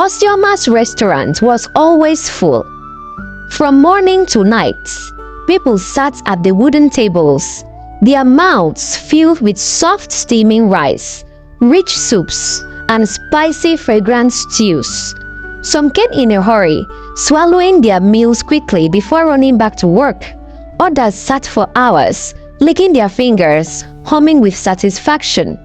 Osioma's restaurant was always full. From morning to night, people sat at the wooden tables, their mouths filled with soft steaming rice, rich soups, and spicy fragrant stews. Some came in a hurry, swallowing their meals quickly before running back to work. Others sat for hours, licking their fingers, humming with satisfaction.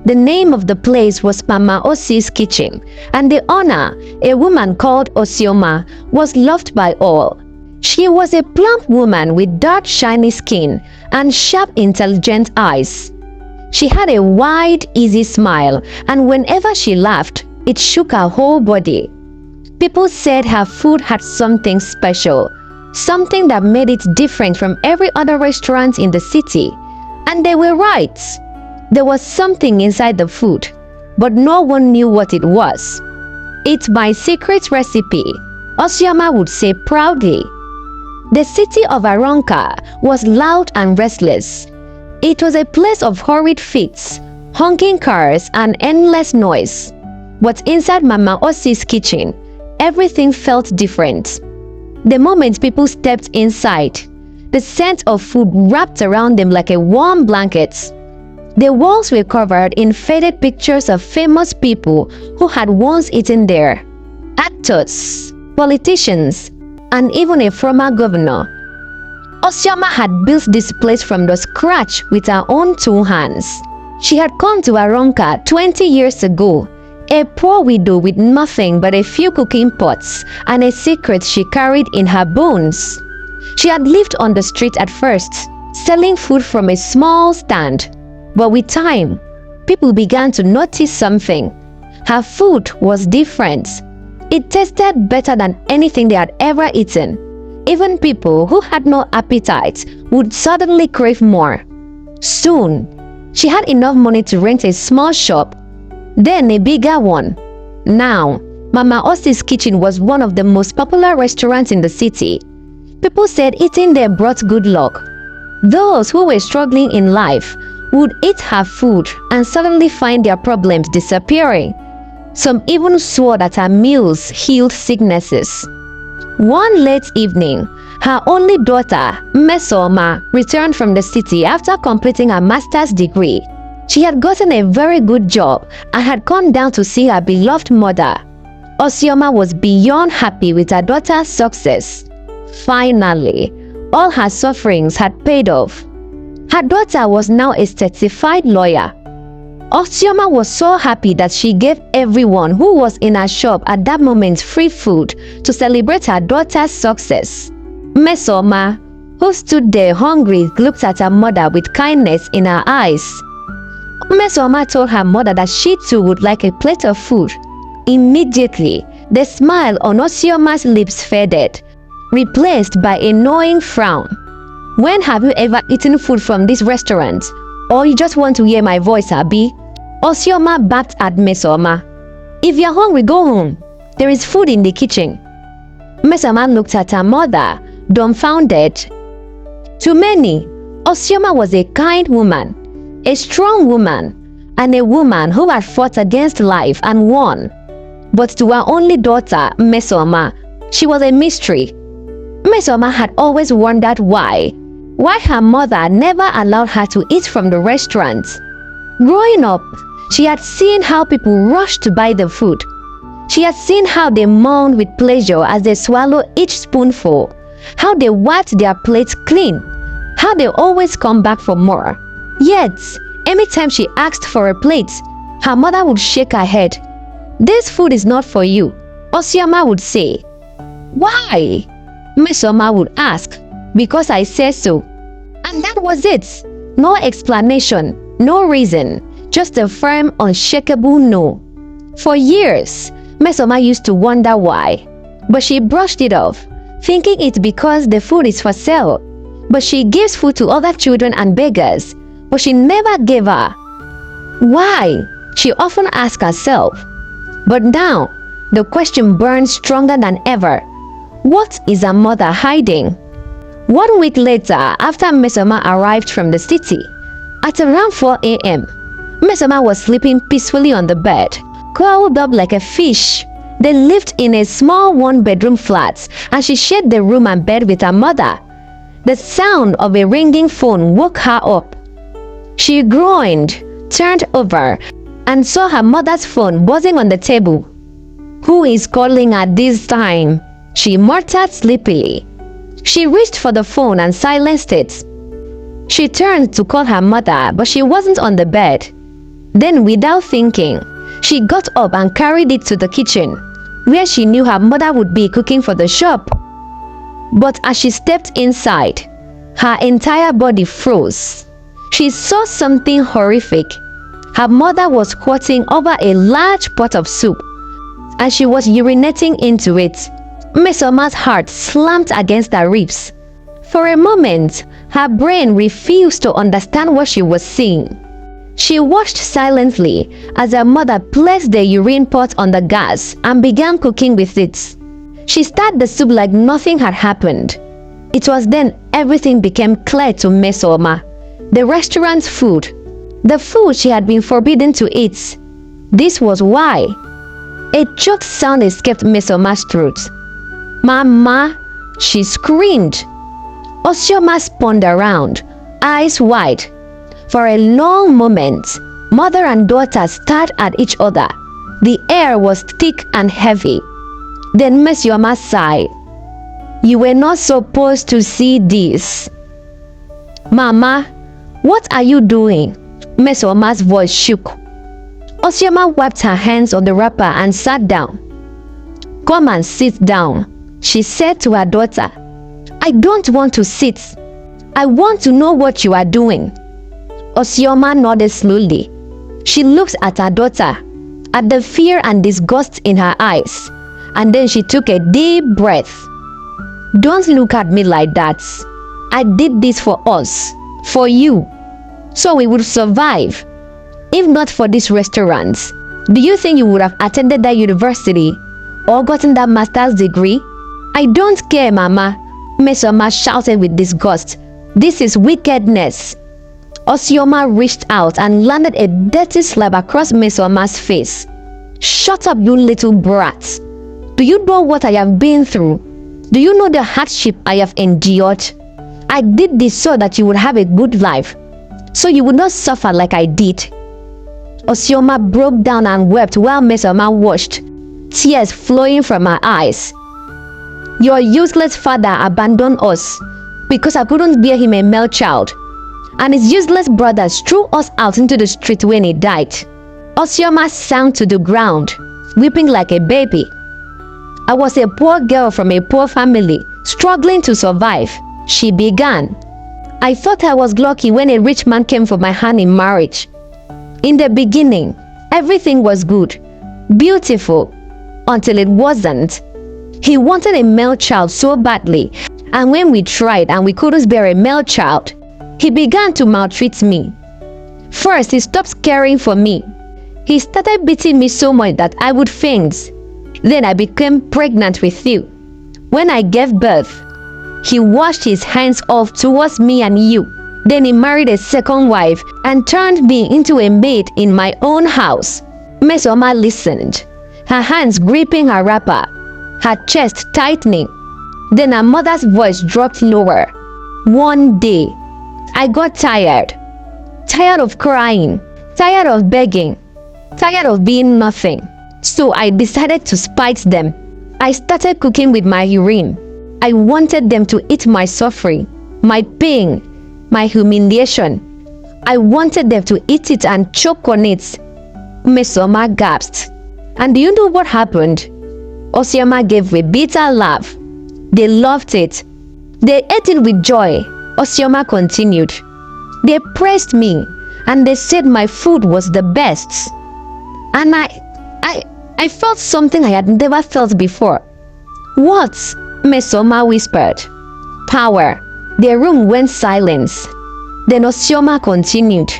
The name of the place was Mama Osi's kitchen, and the owner, a woman called Osioma, was loved by all. She was a plump woman with dark shiny skin and sharp intelligent eyes. She had a wide, easy smile, and whenever she laughed, it shook her whole body. People said her food had something special, something that made it different from every other restaurant in the city. And they were right. There was something inside the food, but no one knew what it was. "It's my secret recipe," Osioma would say proudly. The city of Aronka was loud and restless. It was a place of hurried feet, honking cars, and endless noise. But inside Mama Osi's kitchen, everything felt different. The moment people stepped inside, the scent of food wrapped around them like a warm blanket. The walls were covered in faded pictures of famous people who had once eaten there. Actors, politicians, and even a former governor. Osioma had built this place from the scratch with her own two hands. She had come to Aronka 20 years ago, a poor widow with nothing but a few cooking pots and a secret she carried in her bones. She had lived on the street at first, selling food from a small stand. But with time, people began to notice something. Her food was different. It tasted better than anything they had ever eaten. Even people who had no appetite would suddenly crave more. Soon, she had enough money to rent a small shop, then a bigger one. Now, Mama Osi's kitchen was one of the most popular restaurants in the city. People said eating there brought good luck. Those who were struggling in life would eat her food and suddenly find their problems disappearing. Some even swore that her meals healed sicknesses. One late evening, her only daughter, Mesoma, returned from the city after completing her master's degree. She had gotten a very good job and had come down to see her beloved mother. Osioma was beyond happy with her daughter's success. Finally, all her sufferings had paid off. Her daughter was now a certified lawyer. Osioma was so happy that she gave everyone who was in her shop at that moment free food to celebrate her daughter's success. Mesoma, who stood there hungry, looked at her mother with kindness in her eyes. Mesoma told her mother that she too would like a plate of food. Immediately, the smile on Osioma's lips faded, replaced by a knowing frown. "When have you ever eaten food from this restaurant? Or you just want to hear my voice, Abi?" Osioma barked at Mesoma. "If you're hungry, go home. There is food in the kitchen." Mesoma looked at her mother, dumbfounded. To many, Osioma was a kind woman, a strong woman, and a woman who had fought against life and won. But to her only daughter, Mesoma, she was a mystery. Mesoma had always wondered why her mother never allowed her to eat from the restaurant. Growing up, she had seen how people rushed to buy the food. She had seen how they mourned with pleasure as they swallowed each spoonful, how they wiped their plates clean, how they always come back for more. Yet, anytime she asked for a plate, her mother would shake her head. "This food is not for you," Osioma would say. "Why?" Mesoma would ask. "Because I say so." And that was it. No explanation, no reason, just a firm, unshakable no. For years, Mesoma used to wonder why, but she brushed it off, thinking it's because the food is for sale. But she gives food to other children and beggars, but she never gave her. Why? She often asked herself. But now, the question burns stronger than ever. What is her mother hiding? 1 week later, after Mesoma arrived from the city, at around 4 a.m., Mesoma was sleeping peacefully on the bed, curled up like a fish, They lived in a small one-bedroom flat, and she shared the room and bed with her mother. The sound of a ringing phone woke her up. She groaned, turned over, and saw her mother's phone buzzing on the table. "Who is calling at this time?" she muttered sleepily. She reached for the phone and silenced it. She turned to call her mother, but she wasn't on the bed. Then, without thinking, she got up and carried it to the kitchen, where she knew her mother would be cooking for the shop. But as she stepped inside, her entire body froze. She saw something horrific. Her mother was squatting over a large pot of soup, and she was urinating into it. Miss Oma's heart slammed against her ribs. For a moment, her brain refused to understand what she was seeing. She watched silently as her mother placed the urine pot on the gas and began cooking with it. She stirred the soup like nothing had happened. It was then everything became clear to Miss Oma. The restaurant's food, the food she had been forbidden to eat. This was why. A choked sound escaped Miss Oma's throat. "Mama!" she screamed. Osioma spun around, eyes wide. For a long moment, mother and daughter stared at each other. The air was thick and heavy. Then Miss Yoma sighed. "You were not supposed to see this." "Mama, what are you doing?" Miss Oma's voice shook. Osioma wiped her hands on the wrapper and sat down. "Come and sit down," she said to her daughter. "I don't want to sit. I want to know what you are doing." Osioma nodded slowly. She looked at her daughter, at the fear and disgust in her eyes, and then she took a deep breath. "Don't look at me like that. I did this for us, for you, so we would survive. If not for this restaurant, do you think you would have attended that university or gotten that master's degree?" "I don't care, Mama," Miss Oma shouted with disgust. "This is wickedness." Osioma reached out and landed a dirty slap across Miss Oma's face. "Shut up, you little brat. Do you know what I have been through? Do you know the hardship I have endured? I did this so that you would have a good life, so you would not suffer like I did." Osioma broke down and wept while Miss Oma watched, tears flowing from her eyes. "Your useless father abandoned us because I couldn't bear him a male child, and his useless brothers threw us out into the street when he died." Osioma sank to the ground, weeping like a baby. "I was a poor girl from a poor family, struggling to survive," she began. "I thought I was lucky when a rich man came for my hand in marriage. In the beginning, everything was good, beautiful, until it wasn't. He wanted a male child so badly, and when we tried and we couldn't bear a male child, he began to maltreat me. First, he stopped caring for me. He started beating me so much that I would faint. Then I became pregnant with you. When I gave birth, he washed his hands off towards me and you. Then he married a second wife and turned me into a maid in my own house." Miss Oma listened, her hands gripping her wrapper, her chest tightening. Then her mother's voice dropped lower. "One day, I got tired of crying, tired of begging, tired of being nothing. So I decided to spite them. I started cooking with my urine. I wanted them to eat my suffering, my pain, my humiliation. I wanted them to eat it and choke on it." Miss Oma gasped. "And do you know what happened?" Osioma gave a bitter laugh. "They loved it. They ate it with joy." Osioma continued. "They praised me and they said my food was the best. And I felt something I had never felt before." "What?" Miss Oma whispered. "Power." The room went silent. Then Osioma continued.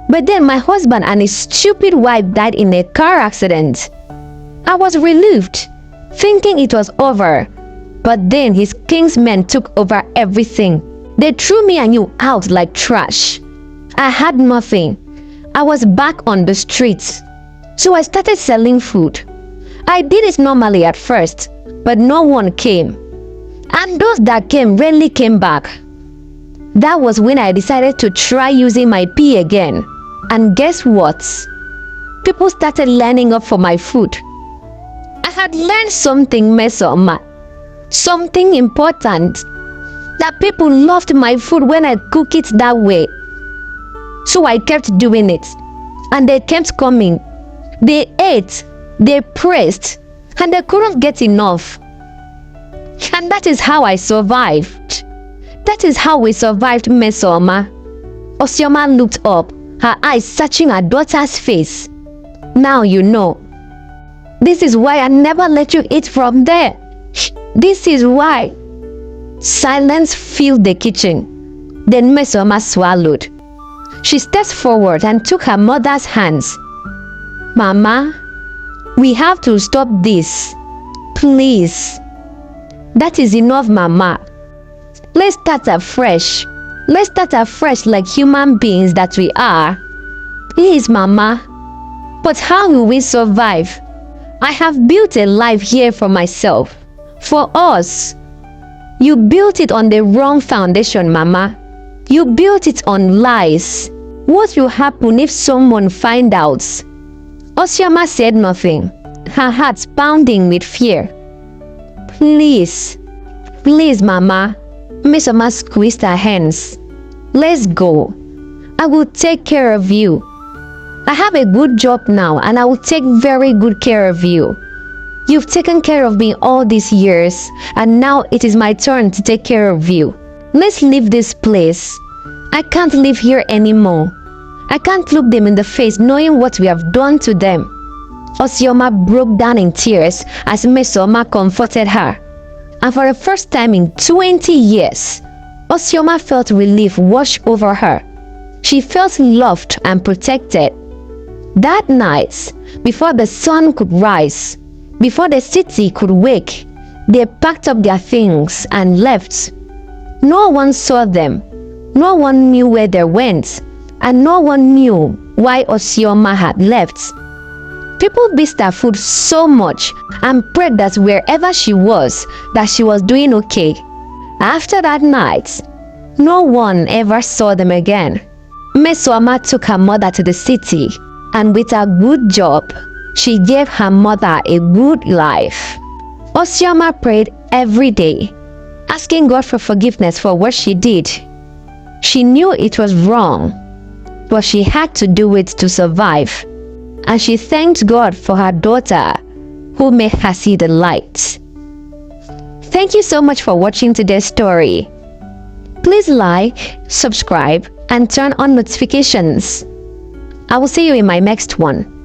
"But then my husband and his stupid wife died in a car accident. I was relieved, thinking it was over. But then his kingsmen took over everything. They threw me and you out like trash. I had nothing. I was back on the streets. So I started selling food. I did it normally at first, but no one came. And those that came rarely came back. That was when I decided to try using my pee again. And guess what? People started lining up for my food. I had learned something, Mesoma. Something important. That people loved my food when I cook it that way. So I kept doing it. And they kept coming. They ate. They praised. And they couldn't get enough. And that is how I survived. That is how we survived, Mesoma. Osioma looked up, her eyes searching her daughter's face. Now you know. This is why I never let you eat from there. This is why. Silence filled the kitchen. Then Mesoma swallowed. She stepped forward and took her mother's hands. Mama, we have to stop this. Please. That is enough, Mama. Let's start afresh. Let's start afresh like human beings that we are. Please, Mama. But how will we survive? I have built a life here for myself. For us. You built it on the wrong foundation, Mama. You built it on lies. What will happen if someone finds out? Osioma said nothing, her heart pounding with fear. Please, please, Mama. Mesoma squeezed her hands. Let's go. I will take care of you. I have a good job now and I will take very good care of you. You've taken care of me all these years and now it is my turn to take care of you. Let's leave this place. I can't live here anymore. I can't look them in the face knowing what we have done to them. Osioma broke down in tears as Mesoma comforted her. And for the first time in 20 years, Osioma felt relief wash over her. She felt loved and protected. That night, before the sun could rise, before the city could wake, they packed up their things and left. No one saw them. No one knew where they went. And no one knew why Osioma had left. People missed her food so much and prayed that wherever she was, that she was doing okay. After that night, no one ever saw them again. Mesoma took her mother to the city, and with a good job, she gave her mother a good life. Osioma prayed every day, asking God for forgiveness for what she did. She knew it was wrong, but she had to do it to survive. And she thanked God for her daughter, who made her see the light. Thank you so much for watching today's story. Please like, subscribe, and turn on notifications. I will see you in my next one.